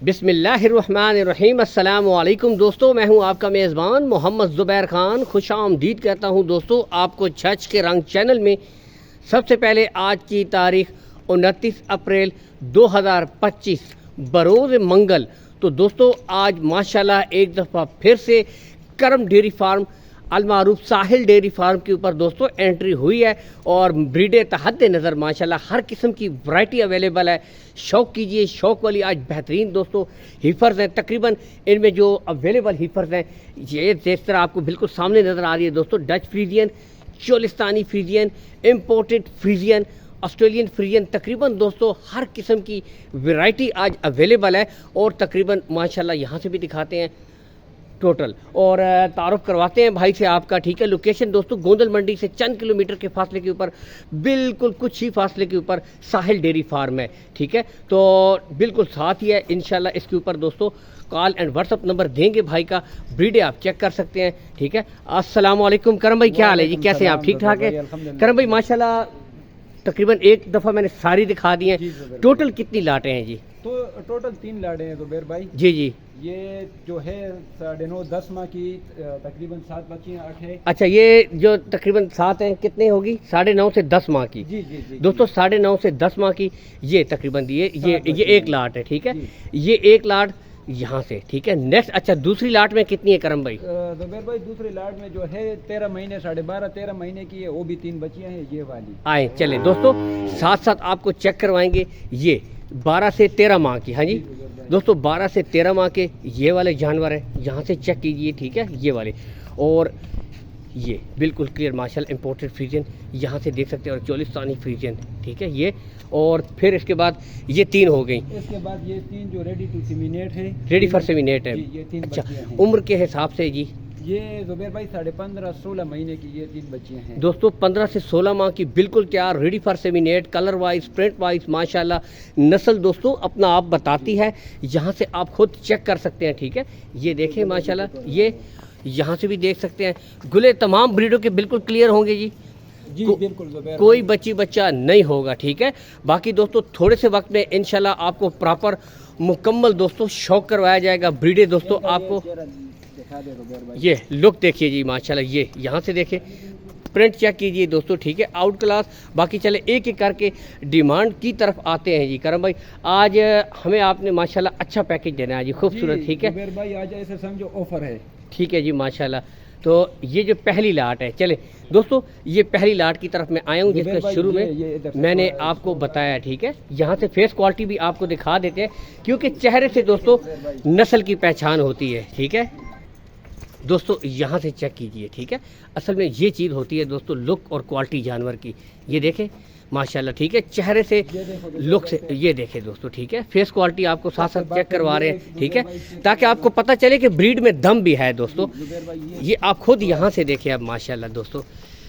बिस्मिल्लाहिर्रहमानिर्रहीम। अस्सलाम वालेकुम दोस्तों, मैं हूं आपका मेज़बान मोहम्मद ज़ुबैर ख़ान। खुशामदीद कहता हूं दोस्तों आपको छछ के रंग चैनल में। सबसे पहले आज की तारीख 29 अप्रैल 2025 बरोज़ मंगल। तो दोस्तों आज माशाल्लाह एक दफ़ा फिर से करम डेयरी फार्म अलमारूफ साहिल डेयरी फार्म के ऊपर दोस्तों एंट्री हुई है और ब्रीडे तहद नज़र माशाल्लाह हर किस्म की वैरायटी अवेलेबल है। शौक़ कीजिए, शौक़ वाली आज बेहतरीन दोस्तों हीफर्स हैं। तकरीबन इनमें जो अवेलेबल हीफर्स हैं ये जिस तरह आपको बिल्कुल सामने नज़र आ रही है दोस्तों, Dutch Friesian, Cholistani Friesian, imported Friesian, Australian Friesian, तकरीबन दोस्तों हर किस्म की वैरायटी आज अवेलेबल है। और तकरीबन माशाल्लाह यहाँ से भी दिखाते हैं टोटल और तारुफ करवाते हैं भाई से आपका। ठीक है, लोकेशन दोस्तों गोंदल मंडी से चंद किलोमीटर के फासले के ऊपर, बिल्कुल कुछ ही फासले के ऊपर साहिल डेयरी फार्म है। ठीक है, तो बिल्कुल साथ ही है इंशाल्लाह। इसके ऊपर दोस्तों कॉल एंड व्हाट्सअप नंबर देंगे भाई का, ब्रीडे आप चेक कर सकते हैं। ठीक है, अस्सलाम वालेकुम करम भाई, क्या हाल है जी, कैसे हैं आप, ठीक ठाक है? करम भाई माशाल्लाह तकरीबन एक दफ़ा मैंने सारी दिखा दी हैं। टोटल कितनी लाटें हैं जी? तो टोटल 3 लाड़े हैं ज़ुबैर भाई। जी जी, ये जो है 9.5 10 माह की तकरीबन 7 बच्चियाँ 8 है। अच्छा, ये जो तकरीबन 7 हैं कितने होगी? 9.5 से 10 माह की। जी जी जी दोस्तों 9.5 से 10 माह की ये तकरीबन ये एक लाट है। ठीक है, ये एक लाट यहाँ से। ठीक है, नेक्स्ट अच्छा दूसरी लाट में कितनी है करम भाई? ज़ुबैर भाई दूसरी लाट में जो है 13 महीने 12.5 13 महीने की है, वो भी 3 बच्चियाँ हैं ये वाली। आए चले दोस्तों साथ साथ आपको चेक करवाएंगे ये 12 से 13 माह की। हाँ जी दोस्तों 12 से 13 माह के ये वाले जानवर हैं, यहाँ से चेक कीजिए। ठीक है, ये वाले और ये बिल्कुल क्लियर माशाल्लाह इम्पोर्टेड फ्रीजियन, यहाँ से देख सकते हैं, और चोलिस्तानी फ्रीजियन। ठीक है, ये और फिर इसके बाद ये 3 हो गई। इसके बाद ये 3 जो रेडी टू सेमिनेट है, रेडी फॉर सेमिनेट है। ये 3 अच्छा, बच्चियाँ हैं। उम्र के हिसाब से जी ये ज़ुबैर भाई 15.5 16 महीने की ये 3 बच्चियाँ हैं दोस्तों, 15 से 16 माह की, बिल्कुल तैयार, रेडी फॉर सेमिनेट, कलर वाइज प्रिंट वाइज माशाल्लाह नस्ल दोस्तों अपना आप बताती है। यहाँ से आप खुद चेक कर सकते हैं। ठीक है, ये देखें माशाल्लाह, ये यहाँ से भी देख सकते हैं, गुले तमाम ब्रीडों के बिल्कुल क्लियर होंगे जी। जी बिल्कुल ज़ुबैर कोई बच्ची बच्चा नहीं होगा। ठीक है, बाकी दोस्तों थोड़े से वक्त में इंशाल्लाह आपको प्रॉपर मुकम्मल दोस्तों शौक करवाया जाएगा। ब्रीडे दोस्तों आपको ये लुक देखिए जी माशाल्लाह, ये यहाँ से देखिए, प्रिंट चेक कीजिए दोस्तों। ठीक है, आउट क्लास। बाकी चले एक एक करके डिमांड की तरफ आते हैं जी। करम भाई आज हमें आपने माशाल्लाह अच्छा पैकेज देना है जी, खूबसूरत। ठीक है ज़ुबैर भाई आज ऐसे समझो ऑफर है। ठीक है जी माशाल्लाह। तो ये जो पहली लाट है, चले दोस्तों ये पहली लाट की तरफ मैं आया हूँ जिसका शुरू में मैंने आपको बताया। ठीक है, यहाँ से फेस क्वालिटी भी आपको दिखा देते हैं क्योंकि चेहरे से दोस्तों नस्ल की पहचान होती है। ठीक है दोस्तों, यहाँ से चेक कीजिए। ठीक है, असल में ये चीज़ होती है दोस्तों लुक और क्वालिटी जानवर की। ये देखें माशाल्लाह। ठीक है, चेहरे से लुक से ये देखें दोस्तों। ठीक है, फेस क्वालिटी आपको साथ साथ चेक करवा रहे हैं। ठीक है, ताकि आपको पता चले कि ब्रीड में दम भी है दोस्तों। ये आप खुद यहाँ से देखें अब माशाल्लाह दोस्तों,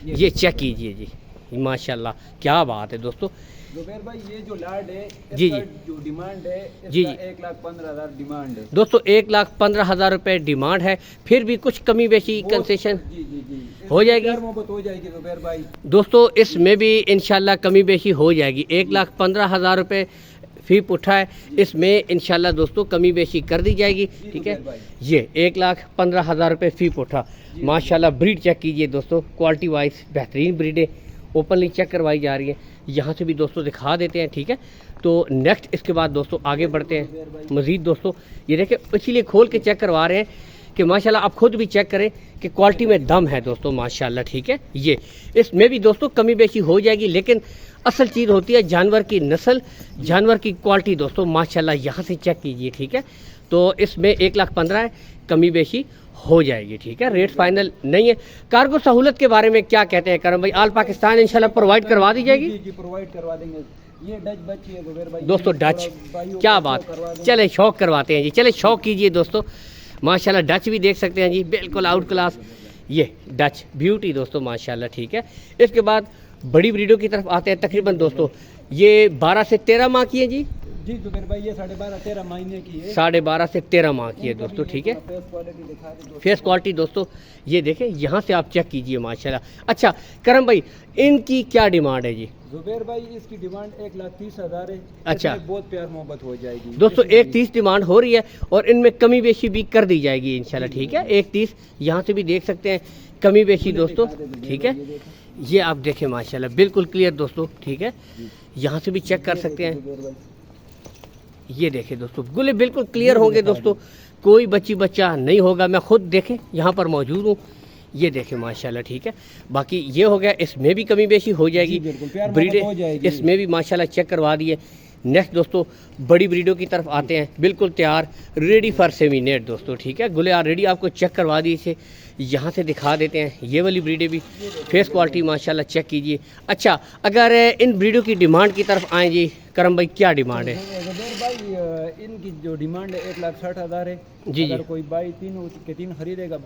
ये चेक कीजिए जी माशाल्लाह, क्या बात है दोस्तों। ज़ुबैर भाई ये जो लाड है जी जी जो डिमांड है जी 1,15,000 डिमांड है दोस्तों, 1,15,000 रुपये डिमांड है। फिर भी कुछ कमी बेशी कंसेशन जी जी जी हो जाएगी, मोहब्बत हो जाएगी ज़ुबैर भाई दोस्तों इसमें भी इंशाल्लाह कमी बेशी हो जाएगी। 1,15,000 रुपये फी पुट्ठा है, इसमें इंशाल्लाह दोस्तों कमी बेशी कर दी जाएगी। ठीक है, ये 1,15,000 रुपये फी पुट्ठा माशाल्लाह। ब्रीड चेक कीजिए दोस्तों, क्वालिटी वाइज बेहतरीन ब्रीडें ओपनली चेक करवाई जा रही है। यहाँ से भी दोस्तों दिखा देते हैं। ठीक है, तो नेक्स्ट इसके बाद दोस्तों आगे बढ़ते हैं मज़ीद दोस्तों। ये देखें, इसीलिए खोल के चेक करवा रहे हैं कि माशाल्लाह आप खुद भी चेक करें कि क्वालिटी में दम है दोस्तों माशाल्लाह। ठीक है, ये इसमें भी दोस्तों कमी बेशी हो जाएगी, लेकिन असल चीज़ होती है जानवर की नस्ल, जानवर की क्वालिटी दोस्तों माशाल्लाह। यहाँ से चेक कीजिए। ठीक है, तो इसमें 1,15,000 है, कमी बेशी हो जाएगी। ठीक है, रेट फाइनल नहीं है। कार्गो सहूलत के बारे में क्या कहते हैं करम भाई? आल पाकिस्तान इंशाल्लाह प्रोवाइड करवा दी जाएगी। जी प्रोवाइड करवा देंगे। ये डच बच्ची है ज़ुबैर भाई दोस्तों, डच क्या बात, चले शौक करवाते हैं जी, चले शौक कीजिए दोस्तों माशाल्लाह। डच भी देख सकते हैं जी, बिल्कुल आउट क्लास, ये डच ब्यूटी दोस्तों माशाल्लाह। ठीक है, इसके बाद बड़ी ब्रीडों की तरफ आते हैं। तकरीबन दोस्तों ये 12 से 13 माह की है जी। जी जुबैर भाई ये 12.5-13 महीने की है। 12.5 से 13 माह की है इनका भी दोस्तों, ठीक है। फेस क्वालिटी दिखा दें दोस्तों। फेस क्वालिटी दोस्तों ये देखें, यहाँ से आप चेक कीजिए माशाल्लाह। अच्छा करम भाई, इनकी क्या डिमांड है जी? जुबैर भाई इसकी डिमांड 1,30,000 है। अच्छा। इसमें बहुत प्यार मोहब्बत हो जाएगी दोस्तों इसलिए 1.30 डिमांड हो रही है और इनमें कमी बेशी भी कर दी जाएगी इंशाल्लाह, ठीक है। 1.30 यहाँ से भी देख सकते हैं कमी बेशी दोस्तों, ठीक है। ये आप देखें माशाल्लाह बिल्कुल क्लियर दोस्तों, ठीक है। यहाँ से भी चेक कर सकते हैं, ये देखें दोस्तों गुले बिल्कुल क्लियर होंगे दोस्तों, कोई बच्ची बच्चा नहीं होगा। मैं खुद देखें यहाँ पर मौजूद हूँ, ये देखें माशाल्लाह, ठीक है। बाकी ये हो गया, इसमें भी कमी बेशी हो जाएगी, जी, बिल्कुल, प्यार ब्रीडे मोहब्बत हो जाएगी। इसमें भी माशाल्लाह चेक करवा दिए। नेक्स्ट दोस्तों बड़ी ब्रीडों की तरफ आते हैं, बिल्कुल तैयार रेडी फॉर सेमिनेट दोस्तों, ठीक है। गुले ऑलरेडी आपको चेक करवा दिए थे, यहाँ से दिखा देते हैं। ये वाली ब्रीडें भी फेस क्वालिटी माशाल्लाह चेक कीजिए। अच्छा अगर इन ब्रीडों की डिमांड की तरफ आएँ जी करम भाई, क्या डिमांड है? जुबैर भाई इनकी जो डिमांड है 1,60,000 है। जी, जी। अगर कोई भाई तीन खरीदेगा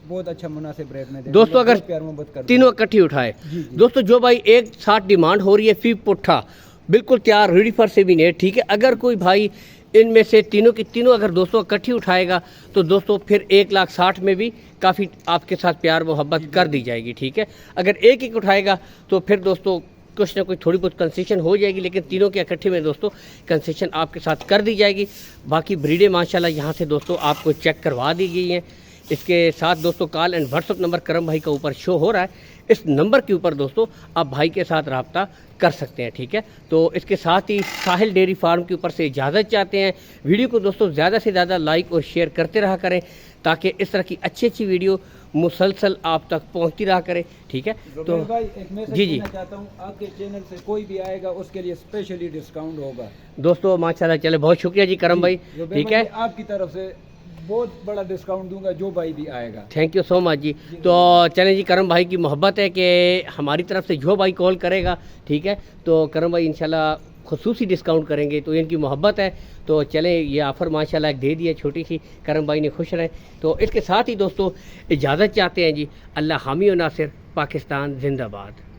बहुत अच्छा मुनासिब रेट में देंगे। दोस्तों अगर बहुत प्यार मोहब्बत कर तीनों इकट्ठी उठाए जी, जी। दोस्तों, जो भाई 1.60 डिमांड हो रही है फी पुट्ठा, बिल्कुल तैयार रेडी फॉर सेमिनेट, ठीक है। अगर कोई भाई इनमें से तीनों की तीनों अगर दोस्तों इकट्ठी उठाएगा तो दोस्तों फिर 1,60,000 में भी काफ़ी आपके साथ प्यार मोहब्बत कर दी जाएगी, ठीक है। अगर एक एक उठाएगा तो फिर दोस्तों कुछ ना कुछ थोड़ी बहुत कंसेशन हो जाएगी, लेकिन तीनों के इकट्ठे में दोस्तों कंसेशन आपके साथ कर दी जाएगी। बाकी ब्रीडें माशाल्लाह यहाँ से दोस्तों आपको चेक करवा दी गई हैं। इसके साथ दोस्तों कॉल एंड व्हाट्सअप नंबर करम भाई का ऊपर शो हो रहा है, इस नंबर के ऊपर दोस्तों आप भाई के साथ रब्ता कर सकते हैं, ठीक है। तो इसके साथ ही साहिल डेयरी फार्म के ऊपर से इजाज़त चाहते हैं। वीडियो को दोस्तों ज़्यादा से ज़्यादा लाइक और शेयर करते रहा करें, ताकि इस तरह की अच्छी अच्छी वीडियो मुसलसल आप तक पहुंचती रहा करे, ठीक है। तो भाई एक मैसेज जी, जी। देना चाहता हूँ, आपके चैनल से कोई भी आएगा उसके लिए स्पेशली डिस्काउंट होगा दोस्तों माशाल्लाह, चले बहुत शुक्रिया जी करम भाई, जुबैर ठीक भाई, है। आपकी तरफ से बहुत बड़ा डिस्काउंट दूंगा जो भाई भी आएगा। थैंक यू सो मच जी। तो चलें जी, करम भाई की मोहब्बत है कि हमारी तरफ से जो भाई कॉल करेगा, ठीक है, तो करम भाई इंशाल्लाह खुसूसी डिस्काउंट करेंगे, तो इनकी मोहब्बत है। तो चलें, ये ऑफ़र माशाल्लाह दे दिया छोटी सी, करम भाई ने खुश रहें। तो इसके साथ ही दोस्तों इजाज़त चाहते हैं जी। अल्लाह हामी और नासिर, पाकिस्तान जिंदाबाद।